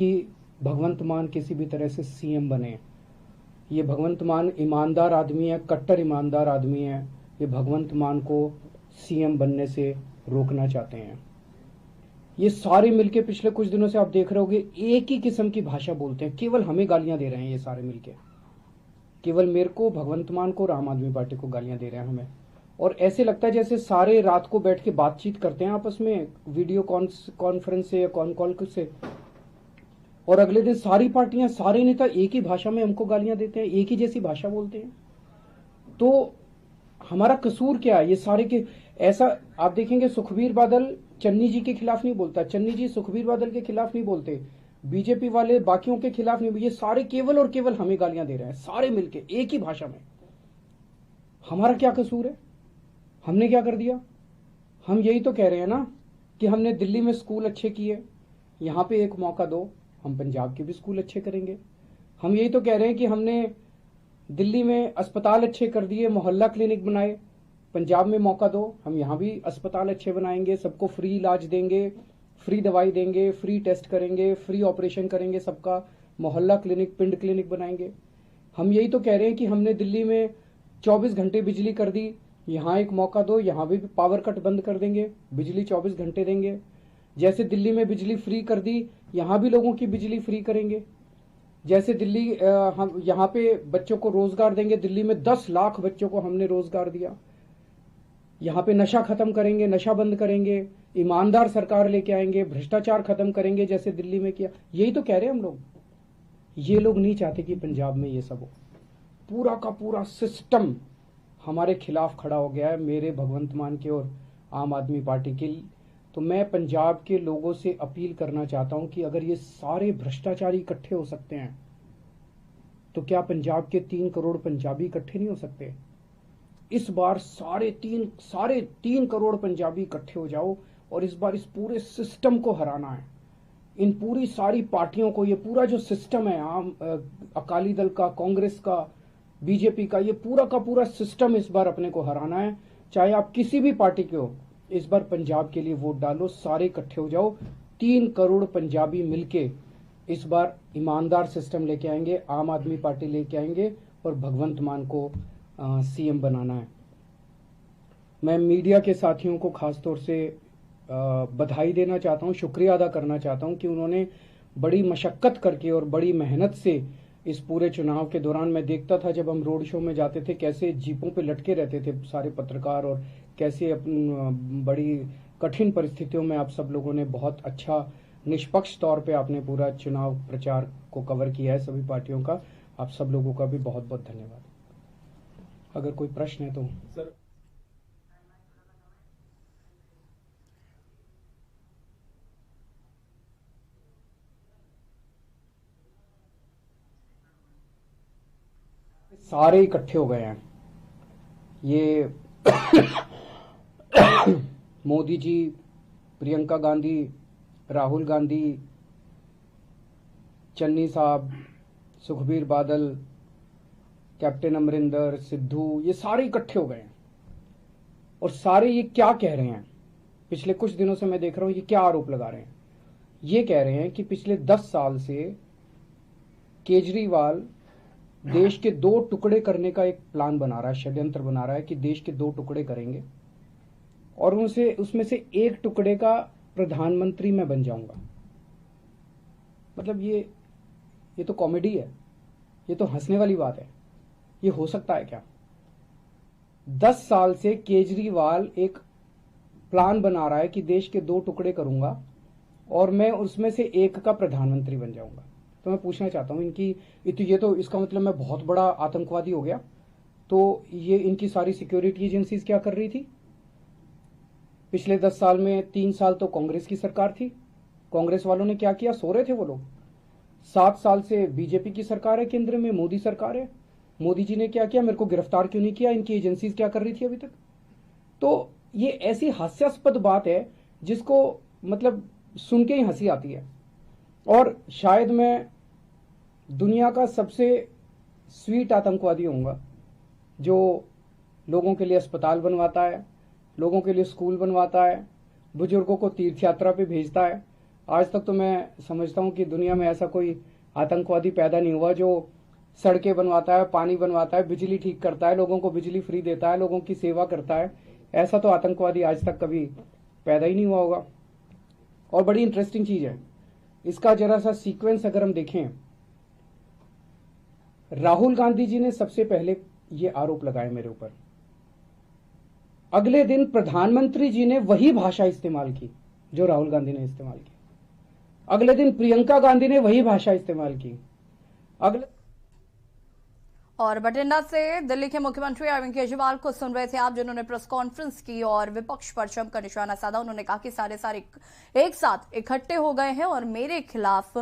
कि भगवंत मान किसी भी तरह से सीएम बने। ये भगवंत मान ईमानदार आदमी है, कट्टर ईमानदार आदमी है। ये भगवंत मान को सीएम बनने से रोकना चाहते हैं। ये सारे मिलके पिछले कुछ दिनों से आप देख रहे होगे एक ही किस्म की भाषा बोलते हैं, केवल हमें गालियां दे रहे हैं। ये सारे मिलके केवल मेरे को, भगवंत मान को और आम आदमी पार्टी को गालियां दे रहे हैं हमें। और ऐसे लगता है जैसे सारे रात को बैठ के बातचीत करते हैं आपस में, वीडियो कॉन्फ्रेंस से या कॉन कॉल से, और अगले दिन सारी पार्टियां, सारे नेता एक ही भाषा में हमको गालियां देते हैं, एक ही जैसी भाषा बोलते हैं। तो हमारा कसूर क्या है? ये सारे के ऐसा आप देखेंगे, सुखबीर बादल चन्नी जी के खिलाफ नहीं बोलता, चन्नी जी सुखबीर बादल के खिलाफ नहीं बोलते, बीजेपी वाले बाकियों के खिलाफ नहीं। ये सारे केवल और केवल हमें गालियां दे रहे हैं, सारे मिलके एक ही भाषा में। हमारा क्या कसूर है? हमने क्या कर दिया? हम यही तो कह रहे हैं ना कि हमने दिल्ली में स्कूल अच्छे किए, यहां पे एक मौका दो, हम पंजाब के भी स्कूल अच्छे करेंगे। हम यही तो कह रहे हैं कि हमने दिल्ली में अस्पताल अच्छे कर दिए, मोहल्ला क्लिनिक बनाए, पंजाब में मौका दो, हम यहाँ भी अस्पताल अच्छे बनाएंगे, सबको फ्री इलाज देंगे, फ्री दवाई देंगे, फ्री टेस्ट करेंगे, फ्री ऑपरेशन करेंगे, सबका मोहल्ला क्लिनिक, पिंड क्लिनिक बनाएंगे। हम यही तो कह रहे हैं कि हमने दिल्ली में 24 घंटे बिजली कर दी, यहाँ एक मौका दो, यहाँ भी पावर कट बंद कर देंगे, बिजली 24 घंटे देंगे। जैसे दिल्ली में बिजली फ्री कर दी, यहाँ भी लोगों की बिजली फ्री करेंगे। जैसे दिल्ली हम यहाँ पे बच्चों को रोजगार देंगे, दिल्ली में 10 लाख बच्चों को हमने रोजगार दिया। यहाँ पे नशा खत्म करेंगे, नशा बंद करेंगे, ईमानदार सरकार लेके आएंगे, भ्रष्टाचार खत्म करेंगे जैसे दिल्ली में किया। यही तो कह रहे हैं हम लोग। ये लोग नहीं चाहते कि पंजाब में ये सब हो। पूरा का पूरा सिस्टम हमारे खिलाफ खड़ा हो गया है, मेरे भगवंत मान के और आम आदमी पार्टी के। तो मैं पंजाब के लोगों से अपील करना चाहता हूं कि अगर ये सारे भ्रष्टाचारी इकट्ठे हो सकते हैं तो क्या पंजाब के 3 करोड़ पंजाबी इकट्ठे नहीं हो सकते? इस बार साढ़े तीन करोड़ पंजाबी इकट्ठे हो जाओ और इस बार इस पूरे सिस्टम को हराना है। इन पूरी सारी पार्टियों को, ये पूरा जो सिस्टम है, आम अकाली दल का, कांग्रेस का, बीजेपी का, ये पूरा का पूरा सिस्टम इस बार अपने को हराना है। चाहे आप किसी भी पार्टी के हो, इस बार पंजाब के लिए वोट डालो, सारे इकट्ठे हो जाओ। 3 करोड़ पंजाबी मिलके इस बार ईमानदार सिस्टम लेके आएंगे, आम आदमी पार्टी लेके आएंगे और भगवंत मान को सीएम बनाना है। मैं मीडिया के साथियों को खासतौर से बधाई देना चाहता हूं, शुक्रिया अदा करना चाहता हूं कि उन्होंने बड़ी मशक्कत करके और बड़ी मेहनत से इस पूरे चुनाव के दौरान, मैं देखता था जब हम रोड शो में जाते थे कैसे जीपों पे लटके रहते थे सारे पत्रकार, और कैसे बड़ी कठिन परिस्थितियों में आप सब लोगों ने बहुत अच्छा निष्पक्ष तौर पे आपने पूरा चुनाव प्रचार को कवर किया है सभी पार्टियों का। आप सब लोगों का भी बहुत बहुत धन्यवाद। अगर कोई प्रश्न है तो सर, सारे इकट्ठे हो गए हैं। ये मोदी जी, प्रियंका गांधी, राहुल गांधी, चन्नी साहब, सुखबीर बादल, कैप्टन अमरिंदर, सिद्धू, ये सारे इकट्ठे हो गए हैं। और सारे ये क्या कह रहे हैं? पिछले कुछ दिनों से मैं देख रहा हूं ये क्या आरोप लगा रहे हैं। ये कह रहे हैं कि पिछले 10 साल से केजरीवाल देश के 2 टुकड़े करने का एक प्लान बना रहा है, षड्यंत्र बना रहा है कि देश के 2 टुकड़े करेंगे और उसमें से एक टुकड़े का प्रधानमंत्री मैं बन जाऊंगा। मतलब ये तो कॉमेडी है, ये तो हंसने वाली बात है। ये हो सकता है क्या? 10 साल से केजरीवाल एक प्लान बना रहा है कि देश के 2 टुकड़े करूंगा और मैं उसमें से एक का प्रधानमंत्री बन जाऊंगा। तो मैं पूछना चाहता हूं इनकी, ये तो इसका मतलब मैं बहुत बड़ा आतंकवादी हो गया। तो ये इनकी सारी सिक्योरिटी एजेंसीज क्या कर रही थी? पिछले 10 साल में 3 साल तो कांग्रेस की सरकार थी, कांग्रेस वालों ने क्या किया? सो रहे थे वो लोग। 7 साल से बीजेपी की सरकार है, केंद्र में मोदी सरकार है, मोदी जी ने क्या किया? मेरे को गिरफ्तार क्यों नहीं किया? इनकी एजेंसीज क्या कर रही थी अभी तक? तो ये ऐसी हास्यास्पद बात है जिसको मतलब सुन के ही हंसी आती है। और शायद मैं दुनिया का सबसे स्वीट आतंकवादी होऊंगा जो लोगों के लिए अस्पताल बनवाता है, लोगों के लिए स्कूल बनवाता है, बुजुर्गों को तीर्थ यात्रा पे भेजता है, आज तक तो मैं समझता हूं कि दुनिया में ऐसा कोई आतंकवादी पैदा नहीं हुआ जो सड़कें बनवाता है, पानी बनवाता है, बिजली ठीक करता है, लोगों को बिजली फ्री देता है, लोगों की सेवा करता है। ऐसा तो आतंकवादी आज तक कभी पैदा ही नहीं हुआ होगा। और बड़ी इंटरेस्टिंग चीज है, इसका जरा सा सीक्वेंस अगर हम देखें, राहुल गांधी जी ने सबसे पहले ये आरोप लगाए मेरे ऊपर, अगले दिन प्रधानमंत्री जी ने वही भाषा इस्तेमाल की जो राहुल गांधी ने इस्तेमाल की, अगले दिन प्रियंका गांधी ने वही भाषा इस्तेमाल की, अगले। और बठिंडा से दिल्ली के मुख्यमंत्री अरविंद केजरीवाल को सुन रहे थे आप, जिन्होंने प्रेस कॉन्फ्रेंस की और विपक्ष पर जमकर निशाना साधा। उन्होंने कहा कि सारे एक साथ इकट्ठे हो गए हैं और मेरे खिलाफ